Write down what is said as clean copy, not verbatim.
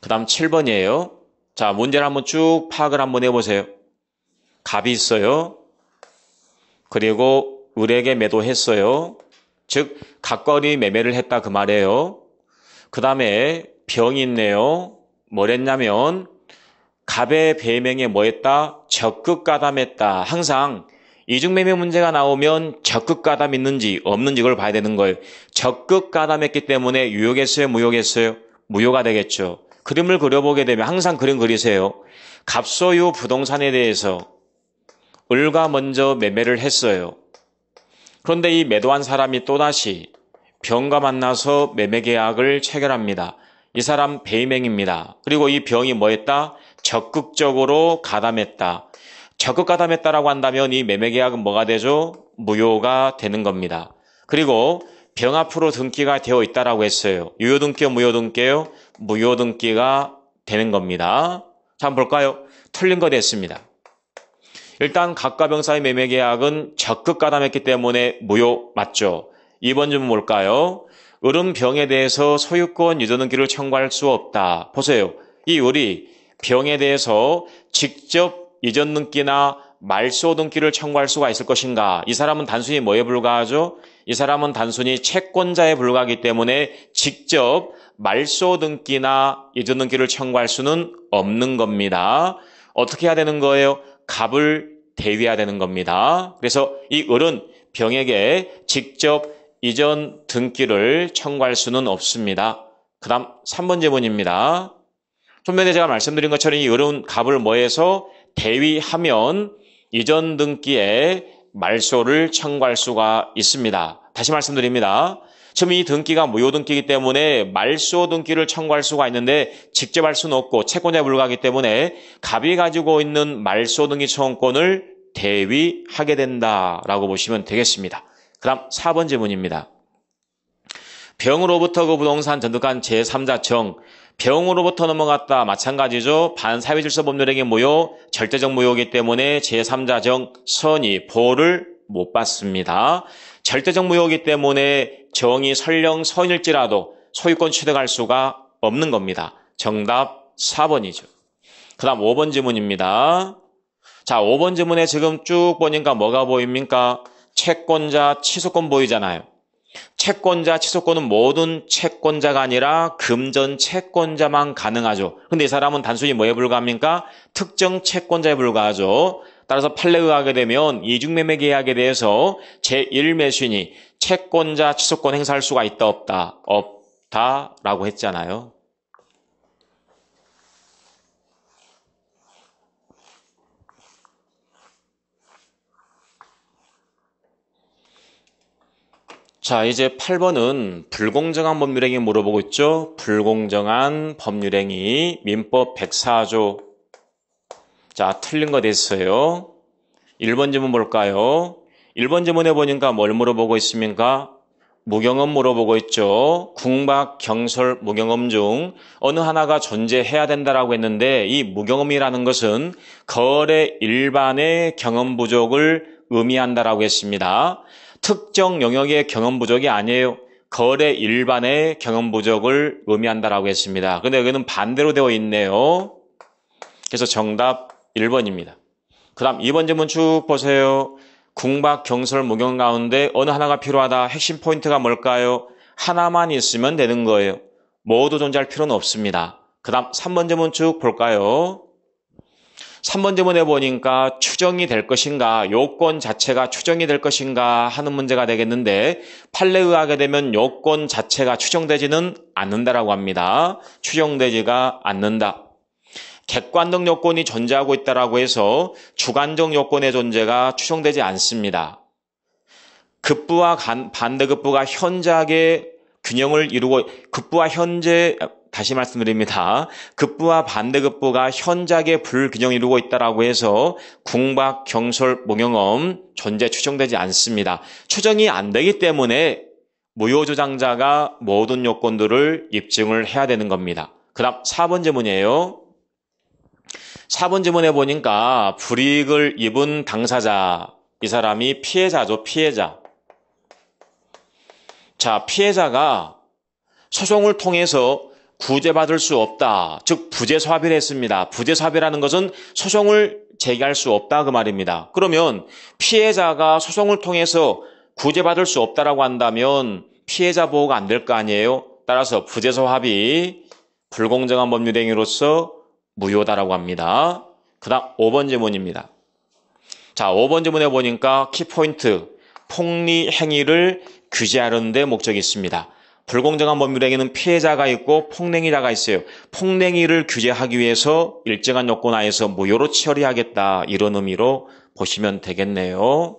그 다음 7번이에요. 자, 문제를 한번 쭉 파악을 한번 해보세요. 갑이 있어요. 그리고 을에게 매도했어요. 즉 갑과 을이 매매를 했다 그 말이에요. 그 다음에 병이 있네요. 뭐랬냐면 갑의 배명에 뭐 했다? 적극 가담했다. 항상 이중매매 문제가 나오면 적극 가담 있는지 없는지 이걸 봐야 되는 거예요. 적극 가담했기 때문에 유효겠어요? 무효겠어요? 무효가 되겠죠. 그림을 그려보게 되면 항상 그림 그리세요. 갑소유 부동산에 대해서 을과 먼저 매매를 했어요. 그런데 이 매도한 사람이 또다시 병과 만나서 매매 계약을 체결합니다. 이 사람 배임행입니다. 그리고 이 병이 뭐 했다? 적극적으로 가담했다. 적극 가담했다라고 한다면 이 매매 계약은 뭐가 되죠? 무효가 되는 겁니다. 그리고 병 앞으로 등기가 되어 있다라고 했어요. 유효등기요, 무효등기요? 무효등기가 되는 겁니다. 자, 한번 볼까요? 틀린 거 됐습니다. 일단 갑과 병 사이 매매 계약은 적극 가담했기 때문에 무효 맞죠? 2번 질문 뭘까요? 을은 병에 대해서 소유권 유전등기를 청구할 수 없다. 보세요. 이 을이 병에 대해서 직접 이전등기나 말소등기를 청구할 수가 있을 것인가? 이 사람은 단순히 뭐에 불과하죠? 이 사람은 단순히 채권자에 불과하기 때문에 직접 말소등기나 이전등기를 청구할 수는 없는 겁니다. 어떻게 해야 되는 거예요? 갑을 대위해야 되는 겁니다. 그래서 이 을은 병에게 직접 이전 등기를 청구할 수는 없습니다. 그 다음 3번 질문입니다. 좀 전에 제가 말씀드린 것처럼 이 을은 갑을 뭐해서 대위하면 이전 등기에 말소를 청구할 수가 있습니다. 다시 말씀드립니다. 지금 이 등기가 무효 등기이기 때문에 말소 등기를 청구할 수가 있는데 직접 할 수는 없고 채권자에 불과하기 때문에 갑이 가지고 있는 말소 등기 청구권을 대위하게 된다라고 보시면 되겠습니다. 그 다음 4번 질문입니다. 병으로부터 그 부동산 전득한 제3자 정, 병으로부터 넘어갔다 마찬가지죠. 반사회질서 법률행위 무효, 절대적 무효이기 때문에 제3자 정 선이 보호를 못 받습니다. 절대적 무효이기 때문에 정이 설령 선일지라도 소유권 취득할 수가 없는 겁니다. 정답 4번이죠. 그 다음 5번 질문입니다. 자, 5번 질문에 지금 쭉 보니까 뭐가 보입니까? 채권자 취소권 보이잖아요. 채권자 취소권은 모든 채권자가 아니라 금전 채권자만 가능하죠. 근데 이 사람은 단순히 뭐에 불과합니까? 특정 채권자에 불과하죠. 따라서 판례에 의하게 되면 이중매매 계약에 대해서 제1매수인이 채권자 취소권 행사할 수가 있다 없다? 없다라고 했잖아요. 자, 이제 8번은 불공정한 법률행위 물어보고 있죠. 불공정한 법률행위 민법 104조. 자, 틀린 거 됐어요. 1번 질문 볼까요? 1번 질문에 보니까 뭘 물어보고 있습니까? 무경험 물어보고 있죠. 궁박, 경설, 무경험 중 어느 하나가 존재해야 된다라고 했는데 이 무경험이라는 것은 거래 일반의 경험 부족을 의미한다라고 했습니다. 특정 영역의 경험 부족이 아니에요. 거래 일반의 경험 부족을 의미한다라고 했습니다. 근데 여기는 반대로 되어 있네요. 그래서 정답 1번입니다. 그 다음 2번 질문 쭉 보세요. 궁박, 경설, 무경 가운데 어느 하나가 필요하다. 핵심 포인트가 뭘까요? 하나만 있으면 되는 거예요. 모두 존재할 필요는 없습니다. 그 다음 3번 질문 쭉 볼까요? 3번 질문에 보니까 추정이 될 것인가, 요건 자체가 추정이 될 것인가 하는 문제가 되겠는데 판례에 의하게 되면 요건 자체가 추정되지는 않는다라고 합니다. 추정되지가 않는다. 객관적 요건이 존재하고 있다라고 해서 주관적 요건의 존재가 추정되지 않습니다. 급부와 반대급부가 현저하게 균형을 이루고 급부와 현재 다시 말씀드립니다. 급부와 반대급부가 현저하게 불균형을 이루고 있다라고 해서 궁박, 경설, 무경험 존재 추정되지 않습니다. 추정이 안 되기 때문에 무효주장자가 모든 요건들을 입증을 해야 되는 겁니다. 그 다음 4번 질문이에요. 4번 질문에 보니까 불이익을 입은 당사자, 이 사람이 피해자죠. 피해자. 자, 피해자가 소송을 통해서 구제받을 수 없다. 즉 부재소합의를 했습니다. 부재소합의라는 것은 소송을 제기할 수 없다 그 말입니다. 그러면 피해자가 소송을 통해서 구제받을 수 없다라고 한다면 피해자 보호가 안 될 거 아니에요. 따라서 부재소합의 불공정한 법률 행위로서 무효다라고 합니다. 그 다음 5번 지문입니다. 자, 5번 지문에 보니까 키포인트 폭리 행위를 규제하는 데 목적이 있습니다. 불공정한 법률행위는 피해자가 있고 폭행자가 있어요. 폭행을 규제하기 위해서 일정한 요건 하에서 무효로 처리하겠다 이런 의미로 보시면 되겠네요.